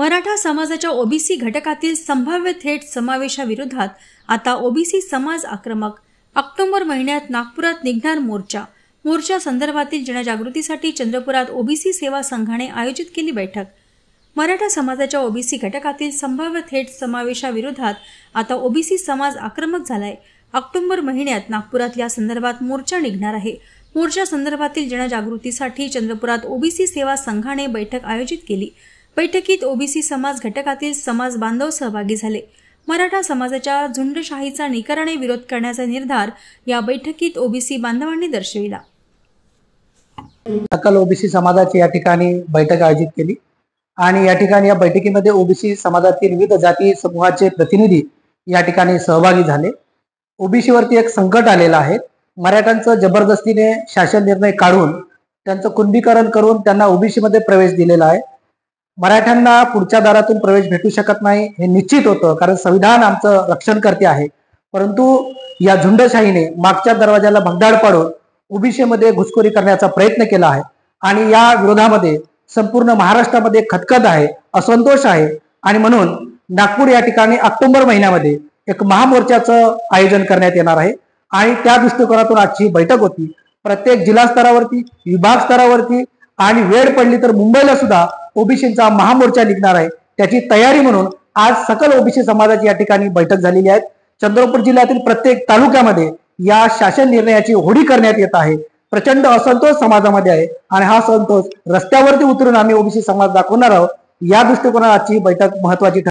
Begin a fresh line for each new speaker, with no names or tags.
मराठा समाजाच्या ओबीसी घटकातील संभाव्य थेट समावेशाविरोधात आता ओबीसी समाज आक्रमक. ऑक्टोबर महिन्यात नागपुरात निघणार मोर्चा संदर्भातील जनजागृतीसाठी चंद्रपुरात ओबीसी सेवा संघाने आयोजित केली बैठक. मराठा समाजाच्या ओबीसी घटकातील संभाव्य थेट समावेशाविरोधात आता ओबीसी समाज आक्रमक झालाय. ऑक्टोबर महिन्यात नागपुरात या संदर्भात मोर्चा निघणार आहे. मोर्चा संदर्भातील जनजागृतीसाठी चंद्रपुरात ओबीसी सेवा संघाने बैठक आयोजित केली. बैठकीत ओबीसी समाज घटकातील समाज बांधव सहभागी झाले. मराठा समाजाच्या झुंडशाहीचा निकराने विरोध करण्याचा निर्धार या बैठकीत ओबीसी बांधवांनी दर्शविला.
सकल ओबीसी समाजाची या ठिकाणी बैठक आयोजित केली आणि या ठिकाणी या बैठकीमध्ये ओबीसी समाजातील विविध जाती समूहाचे प्रतिनिधी या ठिकाणी सहभागी झाले. ओबीसी वरती एक संकट आलेलं आहे. मराठ्यांचं जबरदस्तीने शासन निर्णय काढून त्यांचं कुणबीकरण करून त्यांना ओबीसी मध्ये प्रवेश दिलेला आहे. मराठ्यांना पुढच्या दारातून प्रवेश भेटू शकत नाही हे निश्चित होतं, कारण संविधान आमचं रक्षणकर्ते आहे. परंतु या झुंडशाहीने मागच्या दरवाजाला भगदाड पाडून ओबीसी मध्ये घुसखोरी करण्याचा प्रयत्न केला आहे आणि या विरोधामध्ये संपूर्ण महाराष्ट्रामध्ये खतखत आहे, असंतोष आहे आणि म्हणून नागपूर या ठिकाणी ऑक्टोबर महिन्यामध्ये एक महामोर्चाचं आयोजन करण्यात येणार आहे आणि त्या दृष्टिकोनातून आजची बैठक होती. प्रत्येक जिल्हा स्तरावरती, विभाग स्तरावरती आणि वेळ पडली तर मुंबईला सुद्धा ओबीसीचा महामोर्चा निघणार आहे. त्याची तयारी म्हणून आज सकल ओबीसी समाजाची या ठिकाणी बैठक झालेली आहे. चंद्रपूर जिल्ह्यातील प्रत्येक तालुक्यामध्ये या शासन निर्णयाची होळी करण्यात येत आहे. प्रचंड असंतोष समाजामध्ये आहे आणि हा असंतोष रस्त्यावरती उतरून आम्ही ओबीसी समाज दाखवणार आहोत. या दृष्टिकोनात आजची बैठक महत्वाची